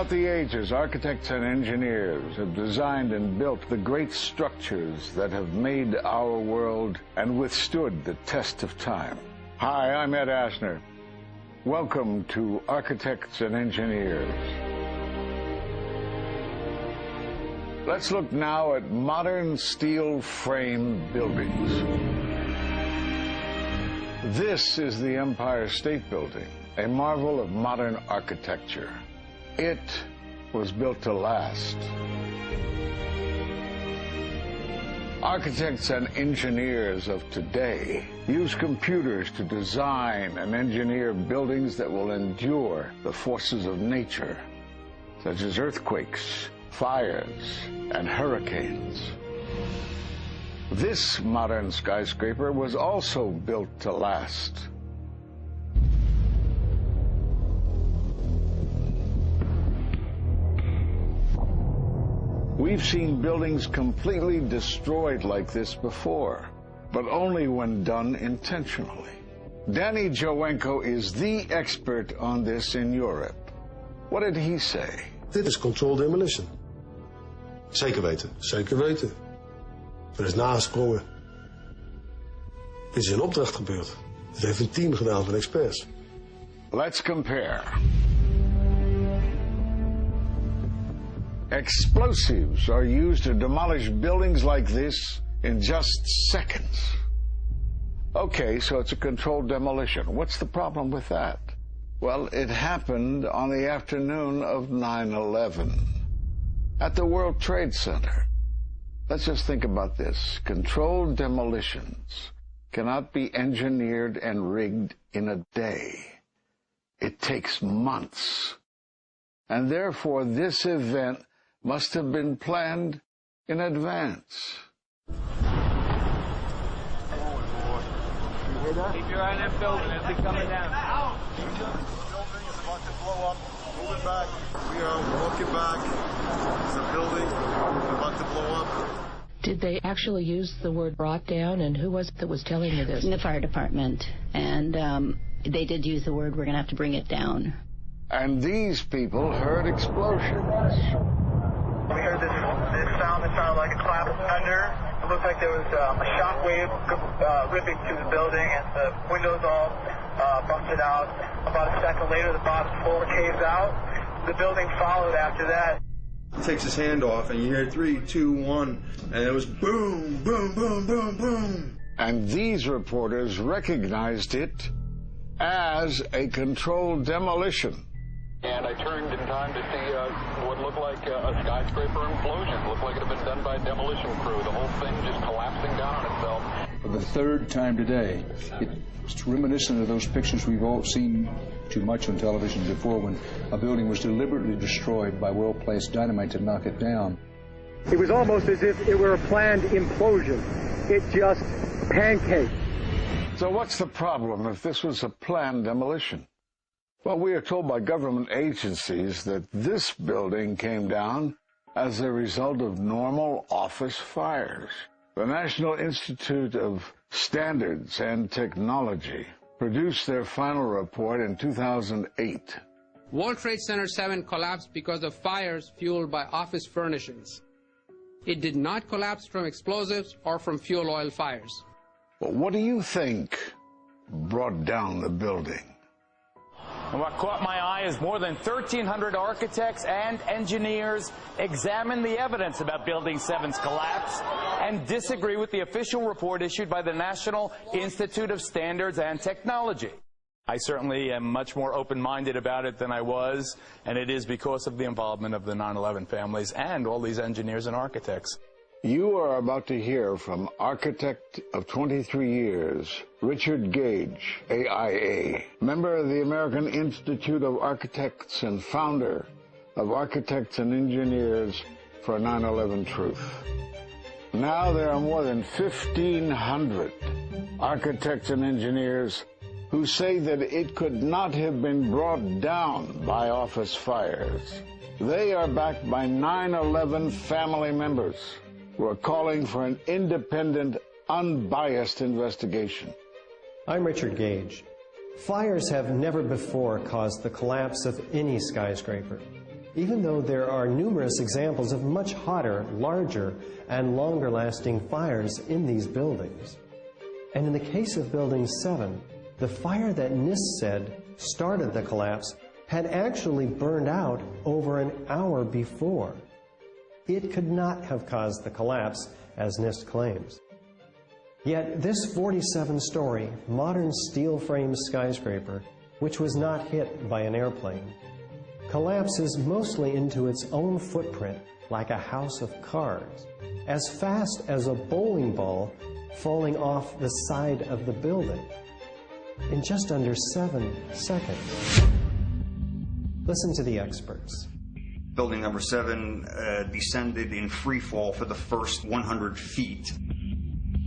Throughout the ages, architects and engineers have designed and built the great structures that have made our world and withstood the test of time. Hi, I'm Ed Asner. Welcome to Architects and Engineers. Let's look now at modern steel frame buildings. This is the Empire State Building, a marvel of modern architecture. It was built to last. Architects and engineers of today use computers to design and engineer buildings that will endure the forces of nature, such as earthquakes, fires, and hurricanes. This modern skyscraper was also built to last. We've seen buildings completely destroyed like this before, but only when done intentionally. Danny Jowenko is the expert on this in Europe. What did he say? Dit is controlled demolition. Zeker weten. Zeker weten. Er is nagesprongen. Dit is in opdracht gebeurd. Dit heeft een team gedaan van experts. Let's compare. Explosives are used to demolish buildings like this in just seconds. Okay, so it's a controlled demolition. What's the problem with that? Well, it happened on the afternoon of 9/11 at the World Trade Center. Let's just think about this. Controlled demolitions cannot be engineered and rigged in a day. It takes months. And therefore, this event must have been planned in advance. Keep your eye on that building as it's coming down. The building is about to blow up. Moving back. We are walking back. There's a building about to blow up. Did they actually use the word brought down, and who was it that was telling you this? The fire department, and they did use the word, we're going to have to bring it down. And these people heard explosions. We heard this sound that sounded like a clap of thunder. It looked like there was a shock wave ripping through the building, and the windows all busted out. About a second later, the bottom floor caves out. The building followed after that. He takes his hand off, and you hear 3, 2, 1, and it was boom, boom, boom, boom, boom. And these reporters recognized it as a controlled demolition. And I turned in time to see what looked like a skyscraper implosion. Looked like it had been done by a demolition crew. The whole thing just collapsing down on itself. For the third time today, it's reminiscent of those pictures we've all seen too much on television before, when a building was deliberately destroyed by well-placed dynamite to knock it down. It was almost as if it were a planned implosion. It just pancaked. So what's the problem if this was a planned demolition? Well, we are told by government agencies that this building came down as a result of normal office fires. The National Institute of Standards and Technology produced their final report in 2008. World Trade Center 7 collapsed because of fires fueled by office furnishings. It did not collapse from explosives or from fuel oil fires. But what do you think brought down the building? And what caught my eye is more than 1,300 architects and engineers examine the evidence about Building 7's collapse and disagree with the official report issued by the National Institute of Standards and Technology. I certainly am much more open-minded about it than I was, and it is because of the involvement of the 9/11 families and all these engineers and architects. You are about to hear from architect of 23 years, Richard Gage, AIA, member of the American Institute of Architects and founder of Architects and Engineers for 9/11 Truth. Now there are more than 1,500 architects and engineers who say that it could not have been brought down by office fires. They are backed by 9/11 family members who are calling for an independent, unbiased investigation. I'm Richard Gage. Fires have never before caused the collapse of any skyscraper. even though there are numerous examples of much hotter, larger, and longer-lasting fires in these buildings. And in the case of Building 7, the fire that NIST said started the collapse had actually burned out over an hour before. It could not have caused the collapse, as NIST claims. Yet this 47-story, modern steel-frame skyscraper, which was not hit by an airplane, collapses mostly into its own footprint like a house of cards, as fast as a bowling ball falling off the side of the building, in just under 7 seconds. Listen to the experts. Building number 7 descended in free fall for the first 100 feet,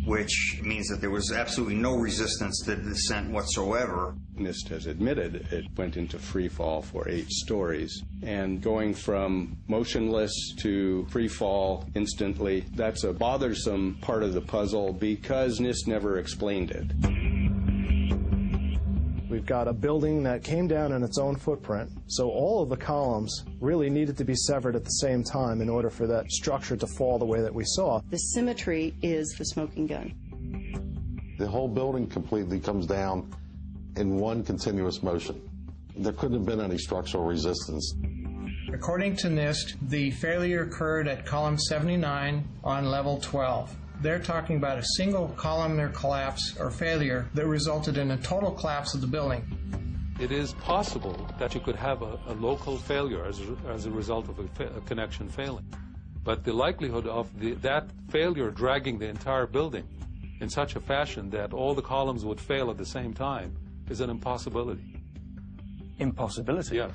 which means that there was absolutely no resistance to the descent whatsoever. NIST has admitted it went into free fall for 8 stories. And going from motionless to free fall instantly, that's a bothersome part of the puzzle because NIST never explained it. We've got a building that came down in its own footprint, so all of the columns really needed to be severed at the same time in order for that structure to fall the way that we saw. The symmetry is the smoking gun. The whole building completely comes down in one continuous motion. There couldn't have been any structural resistance. According to NIST, the failure occurred at column 79 on level 12. They're talking about a single columnar collapse or failure that resulted in a total collapse of the building. It is possible that you could have a local failure as a result of a connection failing. But the likelihood of that failure dragging the entire building in such a fashion that all the columns would fail at the same time is an impossibility. Impossibility? Yes.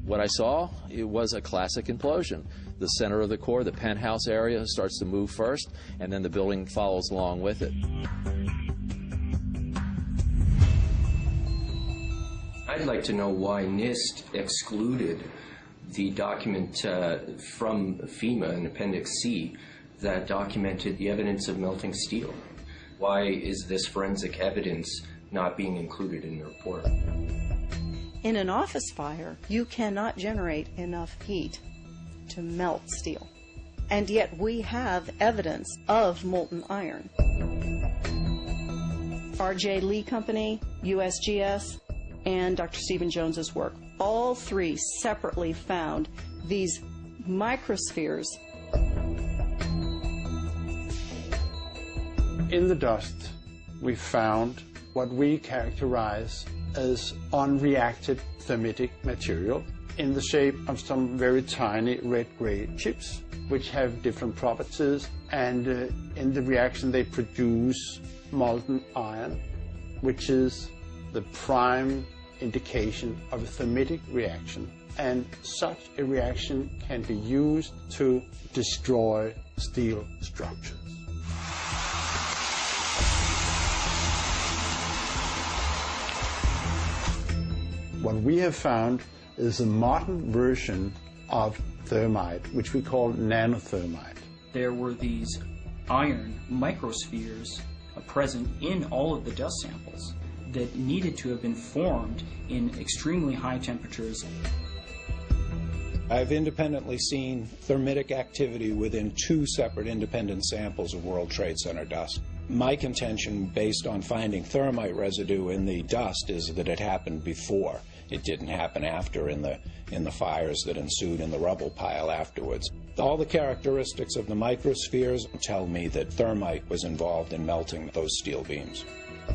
What I saw, it was a classic implosion. The center of the core, the penthouse area, starts to move first, and then the building follows along with it. I'd like to know why NIST excluded the document from FEMA in Appendix C that documented the evidence of melting steel. Why is this forensic evidence not being included in the report? In an office fire, you cannot generate enough heat to melt steel. And yet we have evidence of molten iron. R.J. Lee Company, USGS, and Dr. Stephen Jones's work, all three separately found these microspheres. In the dust, we found what we characterize as unreacted thermitic material in the shape of some very tiny red-gray chips, which have different properties, and in the reaction they produce molten iron, which is the prime indication of a thermitic reaction. And such a reaction can be used to destroy steel structures. What we have found is a modern version of thermite, which we call nanothermite. There were these iron microspheres present in all of the dust samples that needed to have been formed in extremely high temperatures. I've independently seen thermitic activity within 2 separate independent samples of World Trade Center dust. My contention, based on finding thermite residue in the dust, is that it happened before. It didn't happen after in the fires that ensued in the rubble pile afterwards. All the characteristics of the microspheres tell me that thermite was involved in melting those steel beams.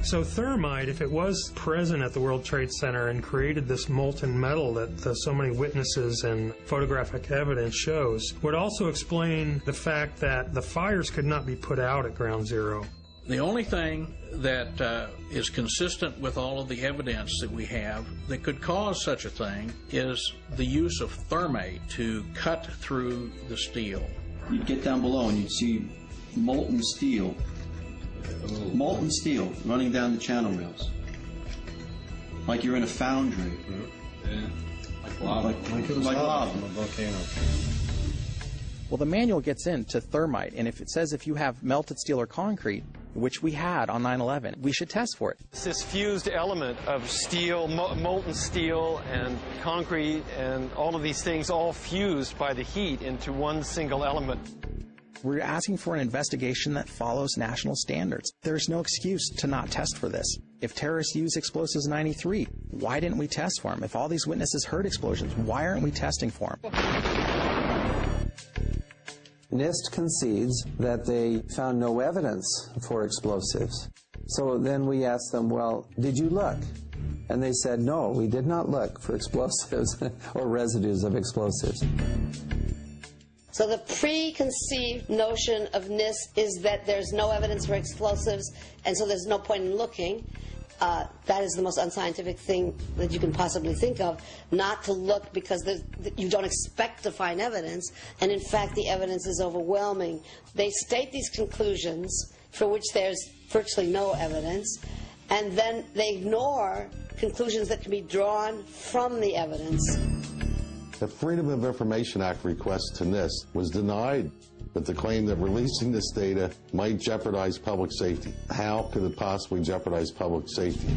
So thermite, if it was present at the World Trade Center and created this molten metal that so many witnesses and photographic evidence shows, would also explain the fact that the fires could not be put out at Ground Zero. The only thing that is consistent with all of the evidence that we have that could cause such a thing is the use of thermite to cut through the steel. You'd get down below and you'd see molten steel running down the channel rails. Like you're in a foundry. Yeah. Like lava. Like lava. From a volcano. Well, the manual gets into thermite, and if it says if you have melted steel or concrete, which we had on 9/11. We should test for it. This fused element of steel, molten steel and concrete and all of these things all fused by the heat into one single element. We're asking for an investigation that follows national standards. There's no excuse to not test for this. If terrorists used explosives in '93, why didn't we test for them? If all these witnesses heard explosions, why aren't we testing for them? NIST concedes that they found no evidence for explosives. So then we asked them, well, did you look? And they said, no, we did not look for explosives or residues of explosives. So the preconceived notion of NIST is that there's no evidence for explosives, and so there's no point in looking. That is the most unscientific thing that you can possibly think of, not to look because you don't expect to find evidence, and in fact the evidence is overwhelming. They state these conclusions for which there's virtually no evidence, and then they ignore conclusions that can be drawn from the evidence. The Freedom of Information Act request to NIST was denied with the claim that releasing this data might jeopardize public safety. How could it possibly jeopardize public safety?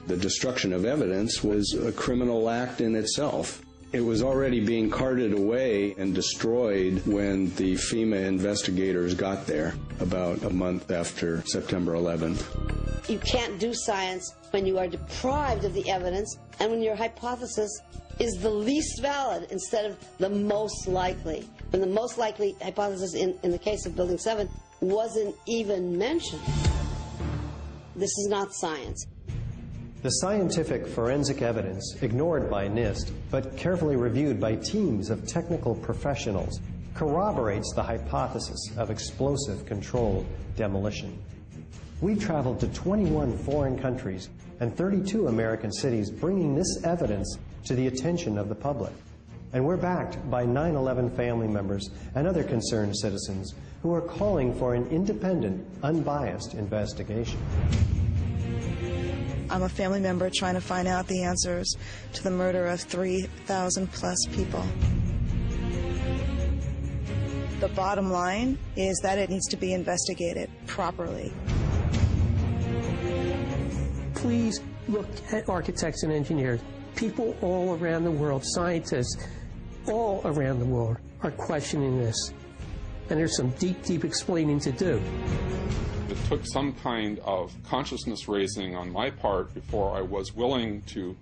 The destruction of evidence was a criminal act in itself. It was already being carted away and destroyed when the FEMA investigators got there about a month after September 11th. You can't do science when you are deprived of the evidence and when your hypothesis is the least valid instead of the most likely. When the most likely hypothesis in the case of Building 7 wasn't even mentioned. This is not science. The scientific forensic evidence, ignored by NIST, but carefully reviewed by teams of technical professionals, corroborates the hypothesis of explosive-controlled demolition. We've traveled to 21 foreign countries and 32 American cities, bringing this evidence to the attention of the public. And we're backed by 9/11 family members and other concerned citizens who are calling for an independent, unbiased investigation. I'm a family member trying to find out the answers to the murder of 3,000 plus people. The bottom line is that it needs to be investigated properly. Please look at architects and engineers. People all around the world, scientists all around the world are questioning this. And there's some deep, deep explaining to do. It took some kind of consciousness raising on my part before I was willing to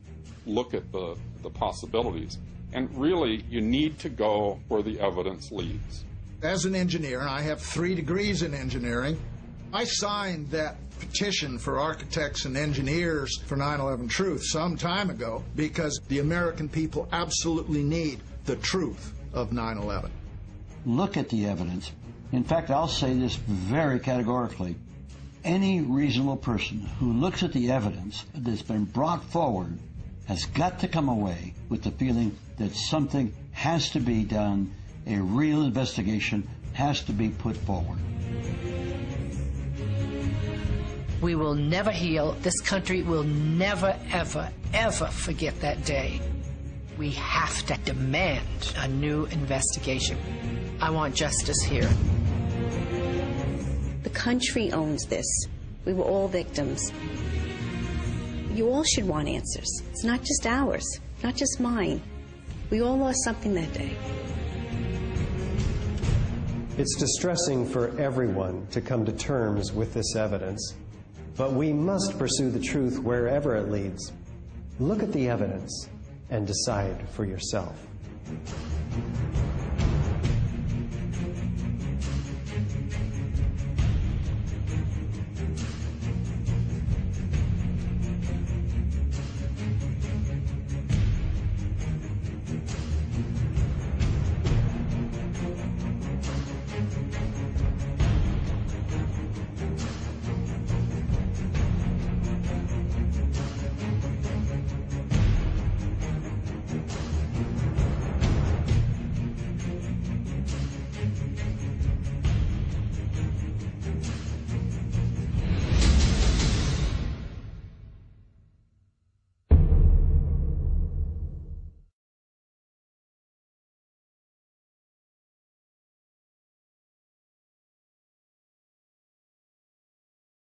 look at the possibilities. And really, you need to go where the evidence leads. As an engineer, and I have 3 degrees in engineering, I signed that petition for architects and engineers for 9/11 Truth some time ago because the American people absolutely need the truth of 9/11. Look at the evidence. In fact, I'll say this very categorically. Any reasonable person who looks at the evidence that's been brought forward has got to come away with the feeling that something has to be done, a real investigation has to be put forward. We will never heal. This country will never, ever, ever forget that day. We have to demand a new investigation. I want justice here. The country owns this. We were all victims. You all should want answers. It's not just ours, not just mine. We all lost something that day. It's distressing for everyone to come to terms with this evidence, but we must pursue the truth wherever it leads. Look at the evidence and decide for yourself.